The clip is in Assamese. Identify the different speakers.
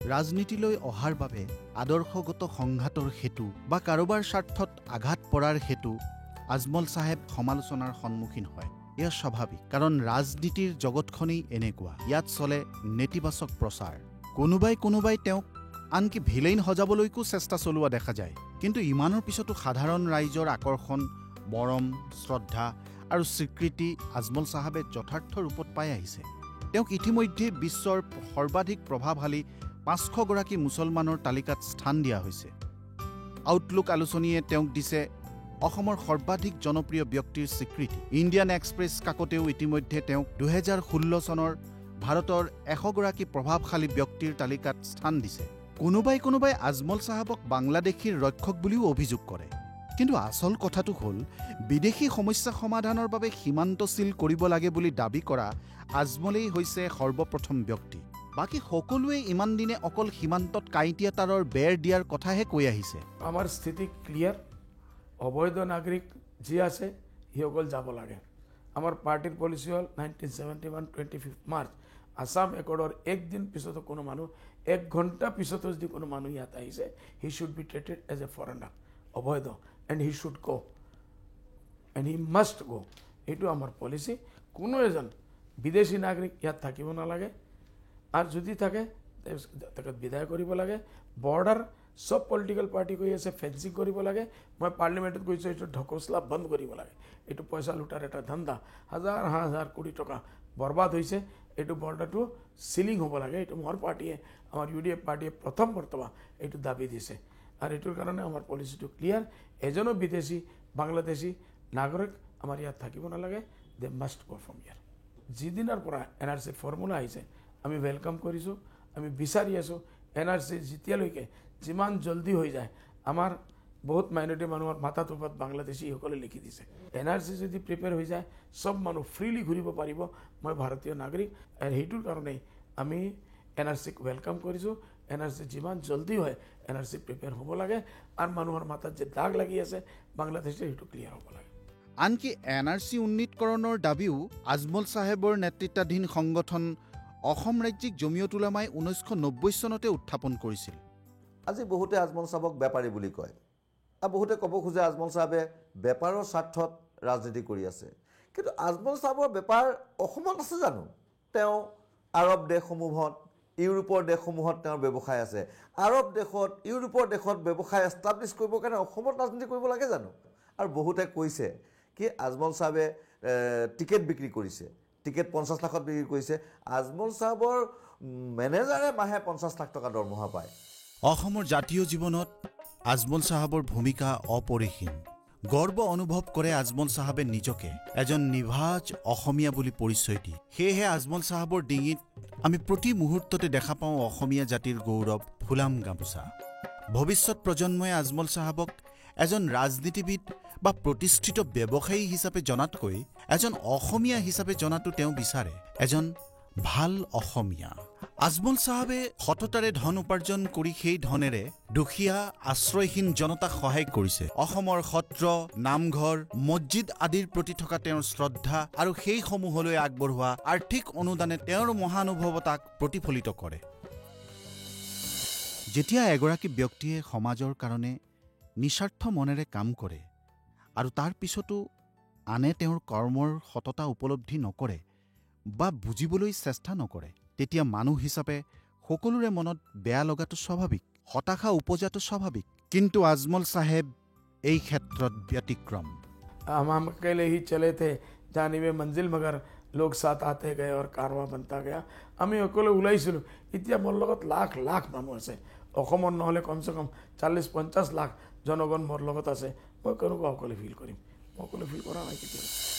Speaker 1: ৰাজনীতিলৈ অহাৰ বাবে আদৰ্শগত সংঘাতৰ হেতু বা কাৰোবাৰ স্বাৰ্থত আঘাত পৰাৰ হেতু আজমল চাহেব সমালোচনাৰ সন্মুখীন হয়। এয়া স্বাভাৱিক, কাৰণ ৰাজনীতিৰ জগতখনেই এনেকুৱা। ইয়াত চলে নেতিবাচক প্ৰচাৰ। কোনোবাই তেওঁক আনকি ভিলেইন সজাবলৈকো চেষ্টা চলোৱা দেখা যায়। কিন্তু ইমানৰ পিছতো সাধাৰণ ৰাইজৰ আকৰ্ষণ, মৰম, শ্ৰদ্ধা আৰু স্বীকৃতি আজমল চাহাবে যথাৰ্থ ৰূপত পাই আহিছে। তেওঁক ইতিমধ্যে বিশ্বৰ সৰ্বাধিক প্ৰভাৱশালী ৫০০ গৰাকী মুছলমানৰ তালিকাত স্থান দিয়া হৈছে। আউটলুক আলোচনীয়ে তেওঁক দিছে অসমৰ সৰ্বাধিক জনপ্ৰিয় ব্যক্তিৰ স্বীকৃতি। ইণ্ডিয়ান এক্সপ্ৰেছ কাকতেও ইতিমধ্যে তেওঁক ২০১৬ চনৰ ভাৰতৰ ১০০ গৰাকী প্ৰভাৱশালী ব্যক্তিৰ তালিকাত স্থান দিছে। কোনোবাই আজমল চাহাবক বাংলাদেশীৰ ৰক্ষক বুলিও অভিযোগ কৰে। কিন্তু আচল কথাটো হ'ল, বিদেশী সমস্যা সমাধানৰ বাবে সীমান্ত চিল কৰিব লাগে বুলি দাবী কৰা আজমলেই হৈছে সৰ্বপ্ৰথম ব্যক্তি। বাকী সকলোৱে ইমান দিনে অকল সীমান্তত কাঁইটীয়া তাঁৰৰ বেৰ দিয়াৰ কথাহে কৈ আহিছে।
Speaker 2: আমাৰ স্থিতি ক্লিয়াৰ। অবৈধ নাগৰিক যি আছে সিসকল যাব লাগে। আমাৰ পাৰ্টিৰ পলিচি হ'ল 1971 25 মাৰ্চ আসাম একৰ্ডৰ একদিন পিছতো কোনো মানুহ, ১ ঘণ্টা পিছতো যদি কোনো মানুহ ইয়াত আহিছে, he should be treated as a foreigner, অবৈধ, and he should go, and he must go. এইটো আমাৰ পলিচি। কোনো এজন বিদেশী নাগৰিক ইয়াত থাকিব নালাগে, আৰু যদি থাকে তাকে বিদায় কৰিব লাগে। বৰ্ডাৰ সব পলিটিকেল পাৰ্টি কৈ আছে ফেন্সিং কৰিব লাগে। মই পাৰ্লিমেণ্টত কৈছোঁ এইটো ঢকচলা বন্ধ কৰিব লাগে। এইটো পইচা লুটাৰ এটা ধান্দা, হাজাৰ কোটি টকা বৰবাদ হৈছে। এইটো বৰ্ডাৰটো চিলিং হ'ব লাগে। এইটো মোৰ পাৰ্টিয়ে, আমাৰ UDF পাৰ্টিয়ে প্ৰথম বৰ্তমান এইটো দাবী দিছে, আৰু এইটোৰ কাৰণে আমাৰ পলিচিটো ক্লিয়াৰ। এজনো বিদেশী বাংলাদেশী নাগৰিক আমাৰ ইয়াত থাকিব নালাগে। দে মাষ্ট গো ফ্ৰম ইয়াৰ। যিদিনাৰ পৰা NRC ফৰ্মুলা আহিছে আমি ৱেলকাম কৰিছোঁ। আমি বিচাৰি আছোঁ NRC যেতিয়ালৈকে যিমান জলদি হৈ যায়। আমাৰ বহুত মাইনৰিটি মানুহৰ মাথাত ওপৰত বাংলাদেশীসকলে লিখি দিছে, NRC যদি প্ৰিপেয়াৰ হৈ যায় চব মানুহ ফ্ৰীলি ঘূৰিব পাৰিব। মই ভাৰতীয় নাগৰিক, আৰু সেইটোৰ কাৰণেই আমি NRCক ৱেলকাম কৰিছোঁ। NRC যিমান জলদি হয় NRC প্ৰিপেয়াৰ হ'ব লাগে, আৰু মানুহৰ মাথাত যে দাগ লাগি আছে বাংলাদেশে, সেইটো ক্লিয়াৰ হ'ব লাগে।
Speaker 1: আনকি NRC উন্নীতকৰণৰ দাবীও আজমল চাহেবৰ নেতৃত্বাধীন সংগঠন অসম ৰাজ্যিক জমিয়ত উলামাই 1990 চনতে উত্থাপন কৰিছিল।
Speaker 3: আজি বহুতে আজমল চাহাবক বেপাৰী বুলি কয়, আৰু বহুতে ক'ব খোজে আজমল চাহাবে বেপাৰৰ স্বাৰ্থত ৰাজনীতি কৰি আছে। কিন্তু আজমল চাহাবৰ বেপাৰ অসমত আছে জানো? তেওঁ আৰৱ দেশসমূহত, ইউৰোপৰ দেশসমূহত তেওঁৰ ব্যৱসায় আছে। আৰৱ দেশত, ইউৰোপৰ দেশত ব্যৱসায় এষ্টাব্লিছ কৰিবৰ কাৰণে অসমত ৰাজনীতি কৰিব লাগে জানো? আৰু বহুতে কৈছে কি আজমল চাহাবে টিকেট বিক্ৰী কৰিছে, টিকেট 50 লাখত বিক্ৰী কৰিছে। আজমল চাহাবৰ মেনেজাৰে মাহে 50 লাখ টকা দৰমহা পায়।
Speaker 1: অসমৰ জাতীয় জীৱনত আজমল চাহাবৰ ভূমিকা অপৰিসীম। গৰ্ব অনুভৱ কৰে আজমল চাহাবে নিজকে এজন নিভাজ অসমীয়া বুলি পৰিচয় দি। সেয়েহে আজমল চাহাবৰ ডিঙিত আমি প্ৰতি মুহূৰ্ততে দেখা পাওঁ অসমীয়া জাতিৰ গৌৰৱ ফুলাম গামোচা। ভৱিষ্যত প্ৰজন্মই আজমল চাহাবক এজন ৰাজনীতিবিদ বা প্ৰতিষ্ঠিত ব্যৱসায়ী হিচাপে জনাতকৈ এজন অসমীয়া হিচাপে জনাটো তেওঁ বিচাৰে, এজন ভাল অসমীয়া। আজমল চাহাবে সততাৰে ধন উপাৰ্জন কৰি সেই ধনেৰে দুখীয়া আশ্ৰয়হীন জনতাক সহায় কৰিছে। অসমৰ সত্ৰ, নামঘৰ, মছজিদ আদিৰ প্ৰতি থকা তেওঁৰ শ্ৰদ্ধা আৰু সেইসমূহলৈ আগবঢ়োৱা আৰ্থিক অনুদানে তেওঁৰ মহানুভৱতাক প্ৰতিফলিত কৰে। যেতিয়া এগৰাকী ব্যক্তিয়ে সমাজৰ কাৰণে নিস্বাৰ্থ মনেৰে কাম কৰে আৰু তাৰ পিছতো আনে তেওঁৰ কৰ্মৰ সততা উপলব্ধি নকৰে বা বুজিবলৈ চেষ্টা নকৰে, তেতিয়া মানুহ হিচাপে সকলোৰে মনত বেয়া লগাটো স্বাভাৱিক, হতাশা উপজাটো স্বাভাৱিক। কিন্তু আজমল চাহেব এই ক্ষেত্ৰত ব্যতিক্ৰম।
Speaker 2: हम अकेले ही चले थे जानिबे मंजिल, मगर लोग साथ आते गए और कारवा बनता गया। আমি অকলে ওলাইছিলোঁ, এতিয়া মোৰ লগত লাখ লাখ মানুহ আছে। অসমৰ নহ'লে কমচে কম 40-50 লাখ জনগণ মোৰ লগত আছে। মই কেনেকুৱা অকলে ফিল কৰিম? মই অকলে ফিল কৰা নাই কেতিয়াবা।